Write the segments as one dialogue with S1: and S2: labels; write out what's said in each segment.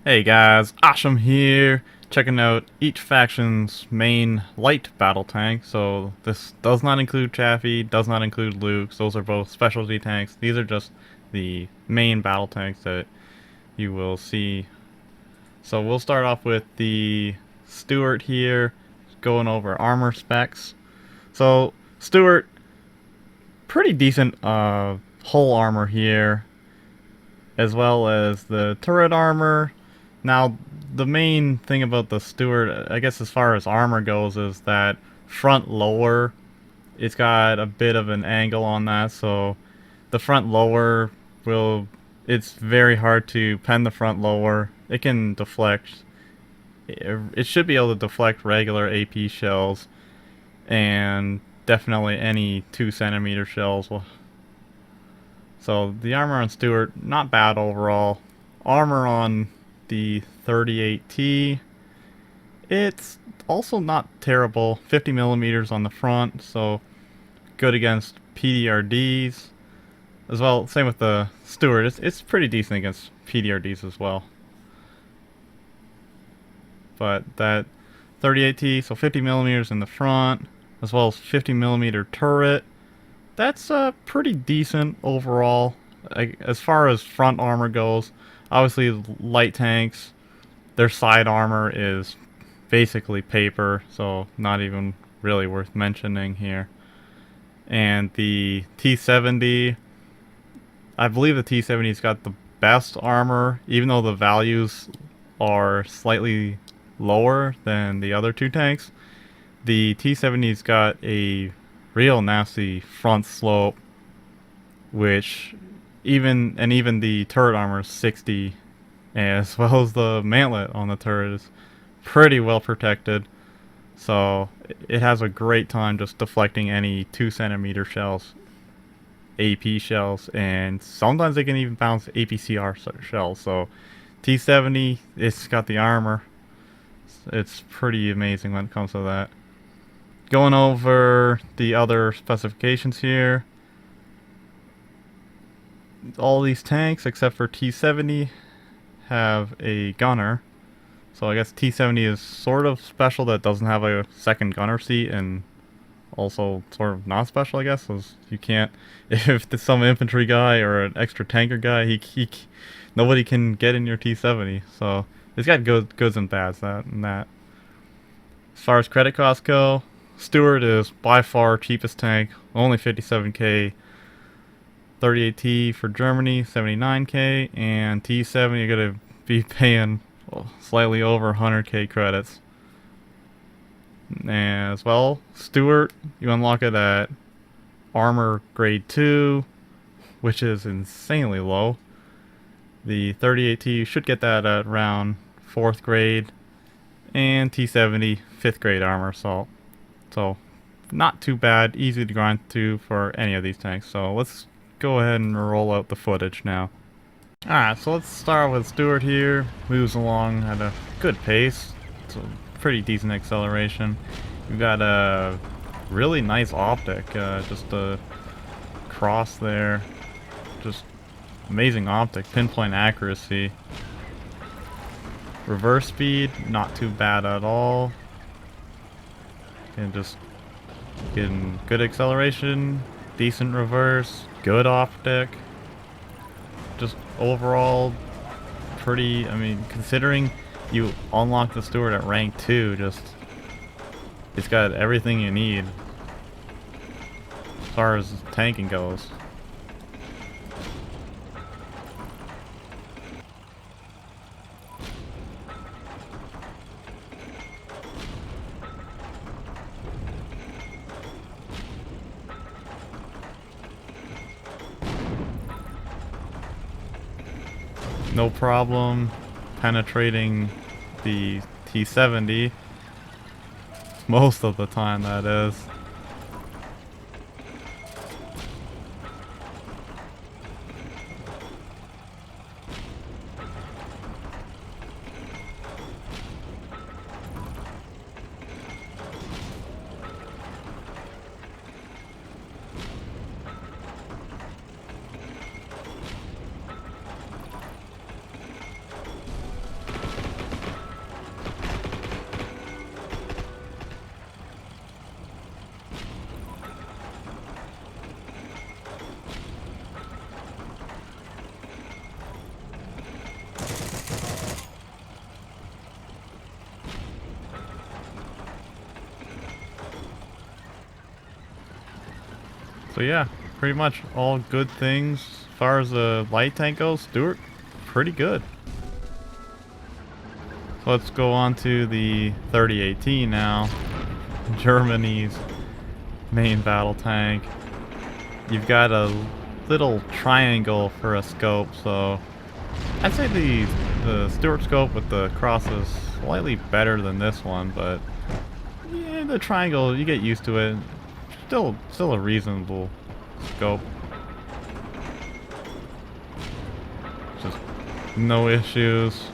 S1: Hey guys, Aweshum here, checking out each faction's main light battle tank. So this does not include Chaffee, does not include Luchs, those are both specialty tanks. These are just the main battle tanks that you will see. So we'll start off with the Stuart here, going over armor specs. So Stuart, pretty decent hull armor here, as well as the turret armor. Now, the main thing about the Stuart, I guess as far as armor goes, is that front lower, it's got a bit of an angle on that, so the front lower will, it's very hard to pen the front lower. It can deflect, it should be able to deflect regular AP shells, and definitely any 2 centimeter shells will. So the armor on Stuart, not bad overall. Armor on the 38T, it's also not terrible. 50 millimeters on the front, so good against PDRDs. As well, same with the Stuart, it's pretty decent against PDRDs as well. But that 38T, so 50 millimeters in the front, as well as 50 millimeter turret, that's pretty decent overall. As far as front armor goes, obviously light tanks, their side armor is basically paper, so not even really worth mentioning here. And the T70, I believe the T70's got the best armor, even though the values are slightly lower than the other two tanks. The T70's got a real nasty front slope, which even the turret armor is 60, as well as the mantlet on the turret is pretty well protected. So it has a great time just deflecting any 2 centimeter shells, AP shells, and sometimes they can even bounce APCR shells. So T70, it's got the armor. It's pretty amazing when it comes to that. Going over the other specifications here. All these tanks, except for T70, have a gunner. So I guess T70 is sort of special that doesn't have a second gunner seat, and also sort of not special, I guess, because you can't, if some infantry guy or an extra tanker guy, nobody can get in your T70. So it's got goods and bads, that and that. As far as credit costs go, Stuart is by far cheapest tank, only 57k. 38T for Germany, 79k, and T70 you're gonna be paying slightly over 100k credits. And as well, Stuart, you unlock it at armor grade 2, which is insanely low. The 38T, you should get that at around 4th grade, and T70, 5th grade armor assault. So, not too bad, easy to grind through for any of these tanks. So let's go ahead and roll out the footage now. Alright, so let's start with Stuart here. Moves along at a good pace. It's a pretty decent acceleration. You've got a really nice optic, just a cross there. Just amazing optic, pinpoint accuracy. Reverse speed, not too bad at all. And just getting good acceleration, decent reverse, good optic. Just overall pretty, I mean, considering you unlock the Stuart at rank 2, just it's got everything you need as far as tanking goes. No problem penetrating the T70 most of the time, that is. So yeah, pretty much all good things as far as the light tank goes. Stuart, pretty good. So let's go on to the 3018 now. Germany's main battle tank. You've got a little triangle for a scope, so I'd say the Stuart scope with the cross is slightly better than this one, but yeah, the triangle, you get used to it. Still a reasonable scope. Just no issues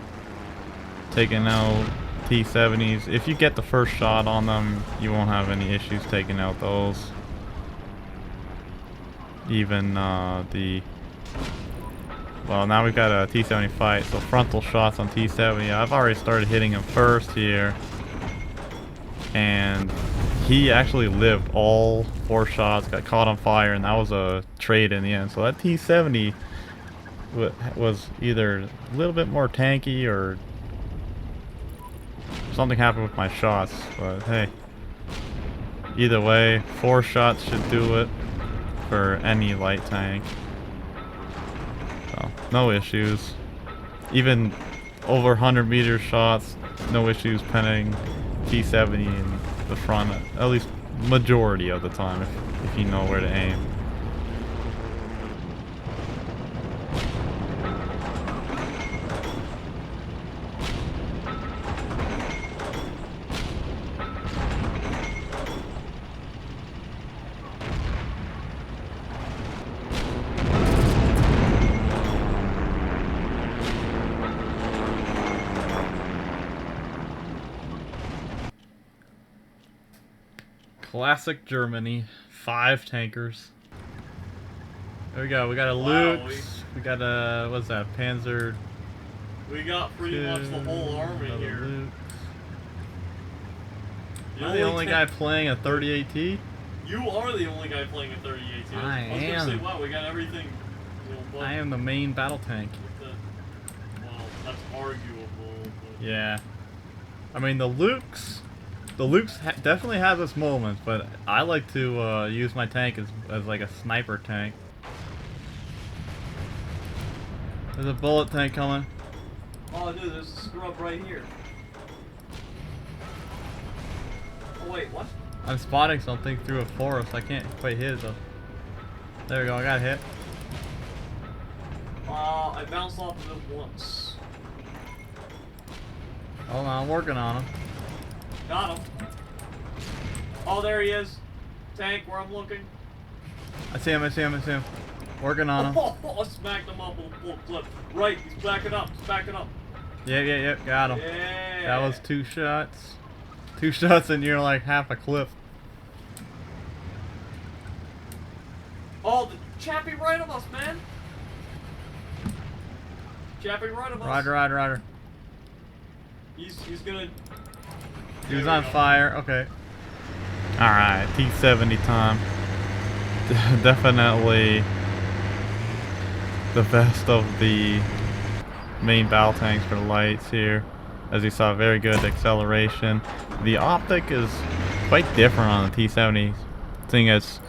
S1: taking out T-70s. If you get the first shot on them, you won't have any issues taking out those. Even well, now we've got a T-70 fight, so frontal shots on T-70. I've already started hitting him first here, and he actually lived all 4 shots, got caught on fire, and that was a trade in the end. So that T-70 was either a little bit more tanky or something happened with my shots, but hey, either way, 4 shots should do it for any light tank. So, no issues. Even over 100 meter shots, no issues penning T-70 in the front, at least majority of the time, if you know where to aim. Classic Germany, 5 tankers. There we go. We got a Luchs. We got a, what's that? Panzer.
S2: We got pretty much the whole army here.
S1: Luchs. You're the only guy playing a 30AT?
S2: You are the only guy playing a 30AT.
S1: I was
S2: gonna say, wow, we got everything. You know,
S1: I am the main battle tank.
S2: Well, that's arguable. But
S1: Yeah. I mean, the Luchs definitely have its moments, but I like to use my tank as like a sniper tank. There's a bullet tank coming.
S2: Oh, dude, there's a scrub right here. Oh, wait, what?
S1: I'm spotting something through a forest. I can't quite hit it though. There we go, I got hit.
S2: I bounced off of it once.
S1: Hold on, I'm working on him.
S2: Got him. Oh, there he is. Tank, where I'm looking.
S1: I see him. Working on him.
S2: I smacked him up with a full clip. Right, he's backing up.
S1: Yeah, got him.
S2: Yeah.
S1: That was 2 shots. 2 shots and you're like half a clip.
S2: Oh, the Chaffee right of us, man. Chaffee right of us.
S1: Roger.
S2: He's gonna...
S1: He was on fire. Okay. Alright, T-70 time. Definitely the best of the main battle tanks for lights here. As you saw, very good acceleration. The optic is quite different on the T-70, seeing as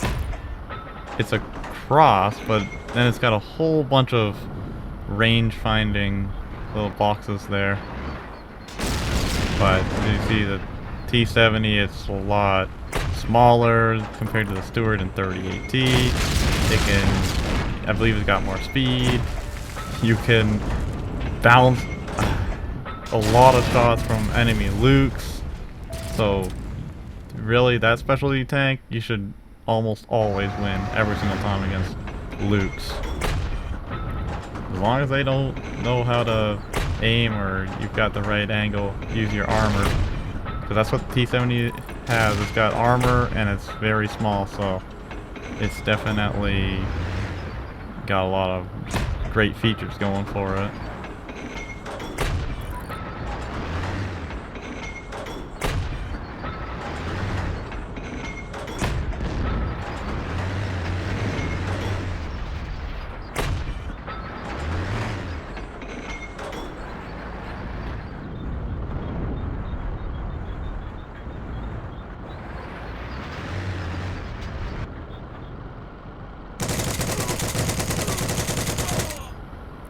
S1: it's a cross, but then it's got a whole bunch of range finding little boxes there. But you see the T-70, it's a lot smaller compared to the Stuart and 30AT. It can, I believe it's got more speed. You can bounce a lot of shots from enemy Luchs. So really, that specialty tank, you should almost always win every single time against Luchs. As long as they don't know how to aim or you've got the right angle, use your armor. Because that's what the T-70 has. It's got armor and it's very small, so it's definitely got a lot of great features going for it.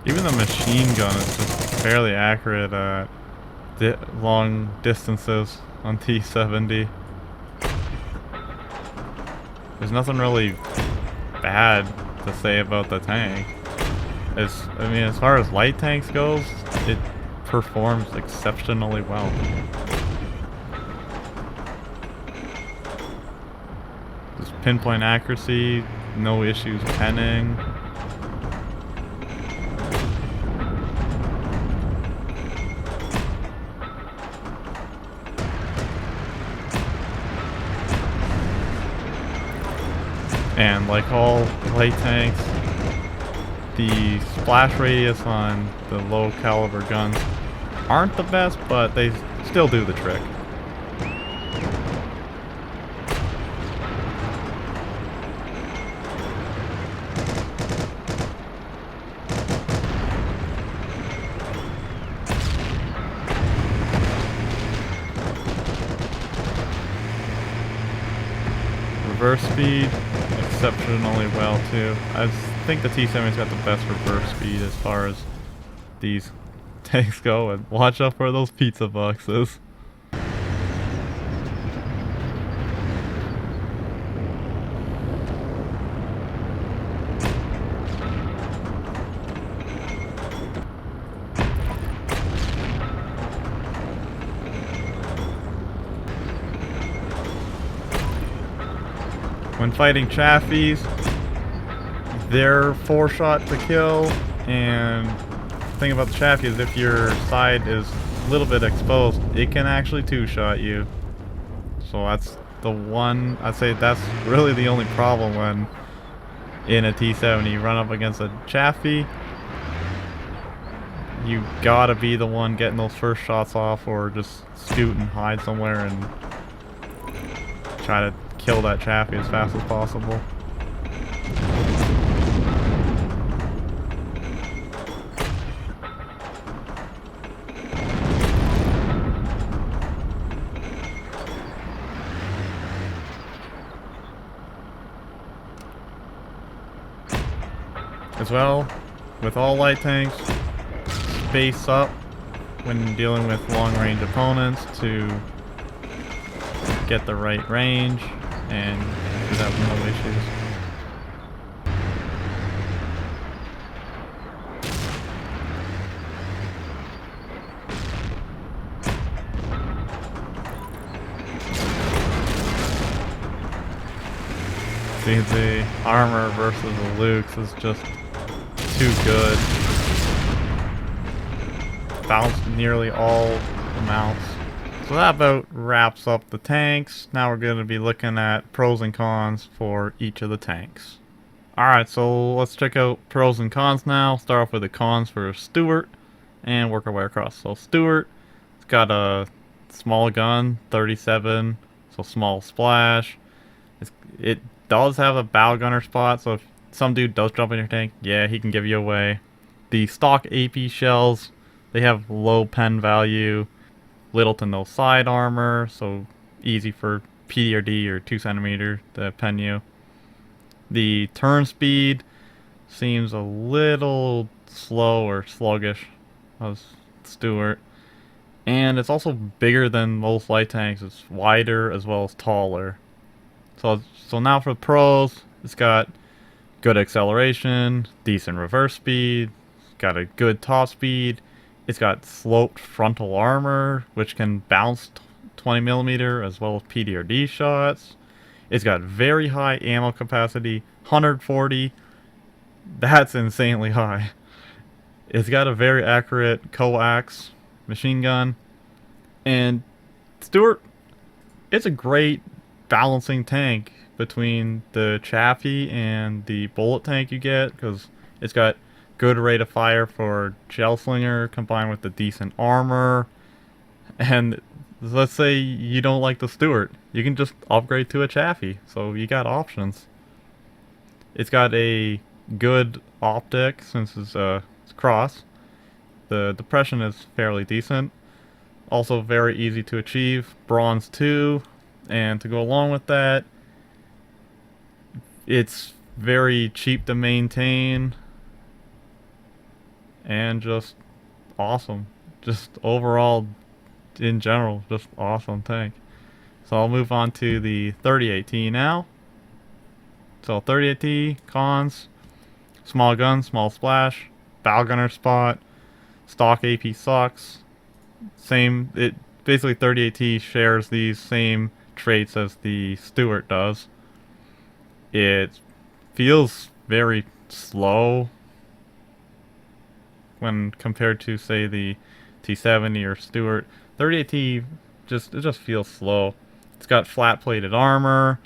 S1: Even the machine gun is just fairly accurate at long distances on T-70. There's nothing really bad to say about the tank. I mean, as far as light tanks goes, it performs exceptionally well. Just pinpoint accuracy, no issues penning. And like all light tanks, the splash radius on the low caliber guns aren't the best, but they still do the trick. Reverse speed, exceptionally well too. I think the T-70's got the best reverse speed as far as these tanks go, and watch out for those pizza boxes. When fighting Chafees, they're 4-shot to kill, and the thing about the Chaffee is if your side is a little bit exposed, it can actually 2-shot you. So that's the one, I'd say that's really the only problem when in a T-70 you run up against a Chaffee. You gotta be the one getting those first shots off, or just scoot and hide somewhere and try to kill that Chaffee as fast as possible. As well, with all light tanks, space up when dealing with long-range opponents to get the right range, and you have no issues. See, the armor versus the Luchs is just too good. Bounced nearly all amounts. So that about wraps up the tanks. Now we're going to be looking at pros and cons for each of the tanks. Alright, so let's check out pros and cons now. Start off with the cons for Stuart and work our way across. So Stuart, it's got a small gun, 37, so small splash. It does have a bow gunner spot, so if some dude does jump in your tank, yeah, he can give you away. The stock AP shells, they have low pen value, little to no side armor, so easy for PDRD or 2cm to pen you. The turn speed seems a little slow or sluggish as Stuart. And it's also bigger than most light tanks. It's wider as well as taller. So now for the pros, it's got good acceleration, decent reverse speed, it's got a good top speed, it's got sloped frontal armor, which can bounce 20mm as well as PDRD shots. It's got very high ammo capacity, 140. That's insanely high. It's got a very accurate coax machine gun. And Stuart, it's a great balancing tank between the Chaffee and the bullet tank you get, because it's got good rate of fire for gel slinger combined with the decent armor. And let's say you don't like the Stuart, you can just upgrade to a Chaffee, so you got options. It's got a good optic since it's cross. The depression is fairly decent. Also very easy to achieve. Bronze 2. And to go along with that, it's very cheap to maintain. and just awesome. Just overall, in general, just awesome tank. So I'll move on to the 38T now. So 38T, cons, small gun, small splash, bow gunner spot, stock AP sucks. Same, it basically 38T shares these same traits as the Stuart does. It feels very slow when compared to say the T70 or Stuart. 38T just feels slow. It's got flat plated armor,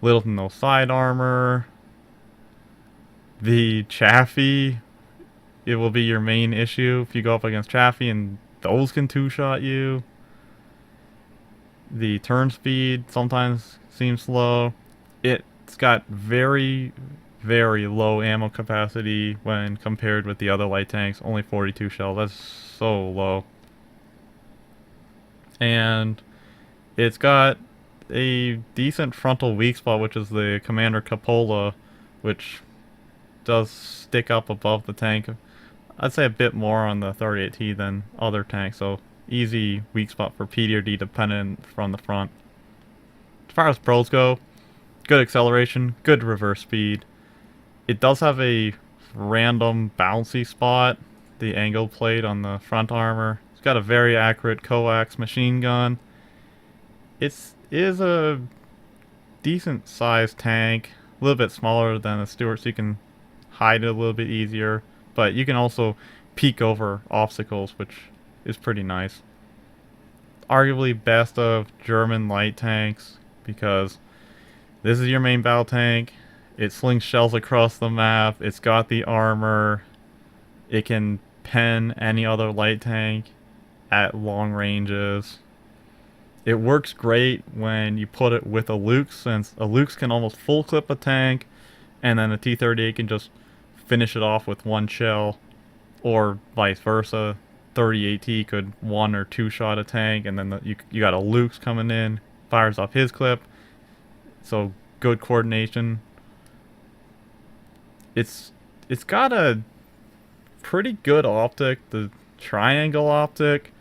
S1: little to no side armor. The Chaffee, it will be your main issue if you go up against Chaffee, and those can two-shot you. The turn speed sometimes seems slow. It's got very, very low ammo capacity when compared with the other light tanks. Only 42 shells. That's so low. And it's got a decent frontal weak spot, which is the Commander Cupola, which does stick up above the tank. I'd say a bit more on the 38T than other tanks, so easy weak spot for PD or D dependent from the front. As far as pros go, good acceleration, good reverse speed. It does have a random bouncy spot, the angle plate on the front armor. It's got a very accurate coax machine gun. It is a decent sized tank, a little bit smaller than the Stuart, so you can hide it a little bit easier. But you can also peek over obstacles, which is pretty nice. Arguably best of German light tanks, because this is your main battle tank. It slings shells across the map. It's got the armor. It can pen any other light tank at long ranges. It works great when you put it with a Luchs, since a Luchs can almost full clip a tank, and then a T-38 can just finish it off with one shell, or vice versa. 38T could one or two shot a tank, and then you got a Luchs coming in, fires off his clip. So good coordination. It's got a pretty good optic, the triangle optic.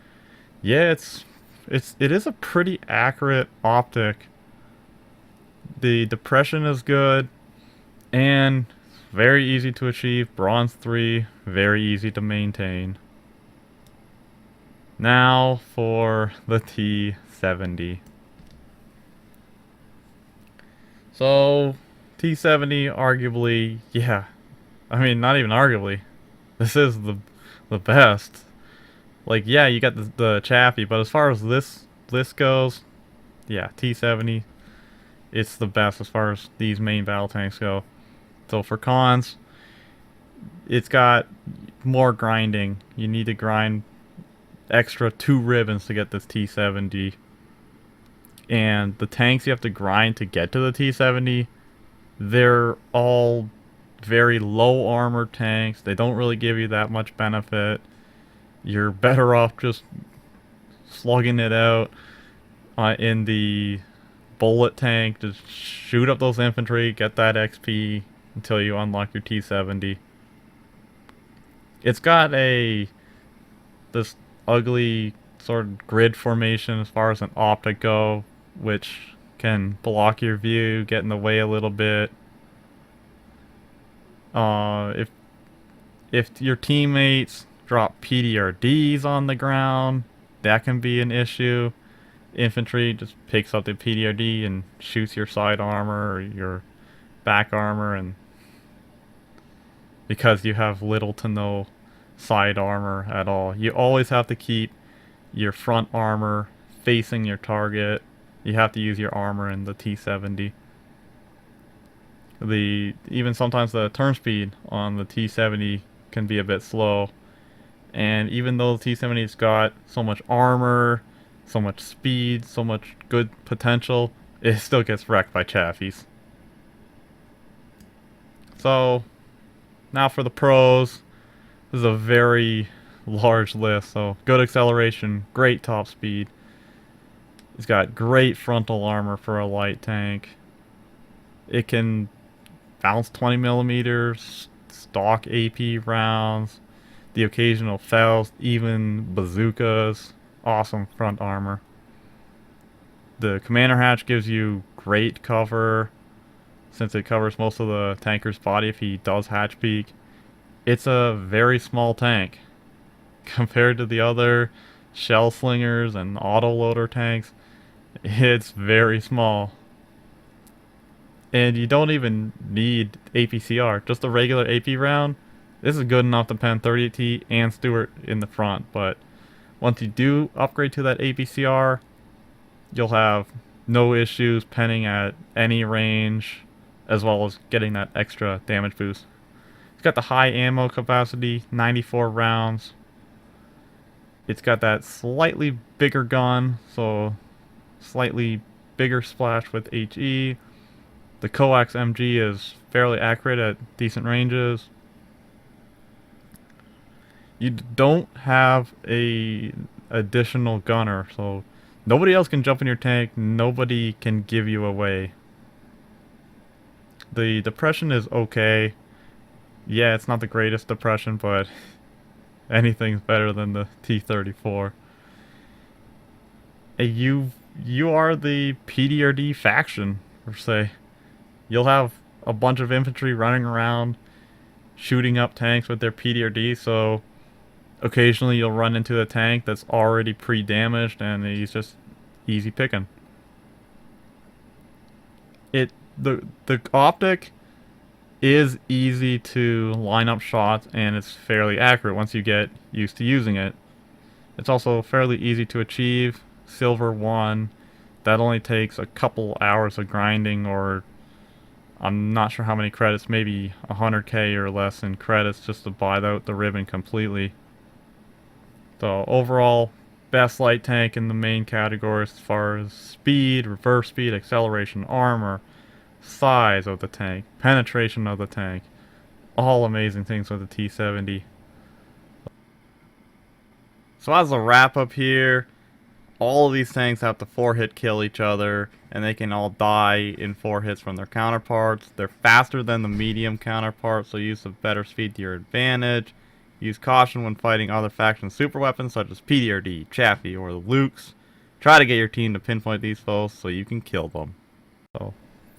S1: Yeah, it is a pretty accurate optic. The depression is good, and very easy to achieve. Bronze 3, very easy to maintain. Now for the T70. So, T70 arguably, yeah. I mean, not even arguably. This is the best. Like, yeah, you got the Chaffee, but as far as this list goes, yeah, T70, it's the best as far as these main battle tanks go. So for cons, it's got more grinding. You need to grind extra 2 ribbons to get this T70. And the tanks you have to grind to get to the T70, they're all very low armor tanks. They don't really give you that much benefit. You're better off just slugging it out in the bullet tank. Just shoot up those infantry, get that XP until you unlock your T70. It's got this ugly sort of grid formation as far as an optic go, which can block your view, get in the way a little bit. If your teammates drop PDRDs on the ground, that can be an issue. Infantry just picks up the PDRD and shoots your side armor or your back armor, and because you have little to no side armor at all, you always have to keep your front armor facing your target. You have to use your armor in the T70. Even sometimes the turn speed on the T70 can be a bit slow. And even though the T70's got so much armor, so much speed, so much good potential, it still gets wrecked by Chafees. So, now for the pros. This is a very large list. So, good acceleration, great top speed. It's got great frontal armor for a light tank. It can bounce 20 millimeters, stock AP rounds. the occasional fells, even bazookas, awesome front armor. The commander hatch gives you great cover since it covers most of the tanker's body if he does hatch peek. It's a very small tank compared to the other shell slingers and autoloader tanks. It's very small. And you don't even need APCR, just a regular AP round. This is good enough to pen 38T and Stuart in the front, but once you do upgrade to that APCR, you'll have no issues penning at any range, as well as getting that extra damage boost. It's got the high ammo capacity, 94 rounds. It's got that slightly bigger gun, so slightly bigger splash with HE. The coax MG is fairly accurate at decent ranges. You don't have a additional gunner, so nobody else can jump in your tank, nobody can give you away. The depression is okay. Yeah, it's not the greatest depression, but anything's better than the T-34. You are the PDRD faction, per se. You'll have a bunch of infantry running around shooting up tanks with their PDRD, so occasionally you'll run into a tank that's already pre-damaged and he's just easy picking. The optic is easy to line up shots and it's fairly accurate once you get used to using it. It's also fairly easy to achieve. Silver 1, that only takes a couple hours of grinding, or I'm not sure how many credits, maybe 100k or less in credits just to buy out the ribbon completely. So overall, best light tank in the main categories as far as speed, reverse speed, acceleration, armor, size of the tank, penetration of the tank. All amazing things with the T-70. So as a wrap up here, all of these tanks have to 4-hit kill each other, and they can all die in 4 hits from their counterparts. They're faster than the medium counterparts, so use of better speed to your advantage. Use caution when fighting other faction super weapons such as PDRD, Chaffee, or the Luchs. Try to get your team to pinpoint these foes so you can kill them. So,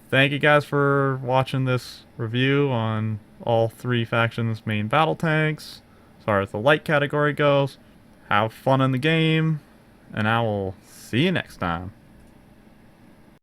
S1: thank you guys for watching this review on all 3 factions' main battle tanks. As far as the light category goes, have fun in the game, and I will see you next time.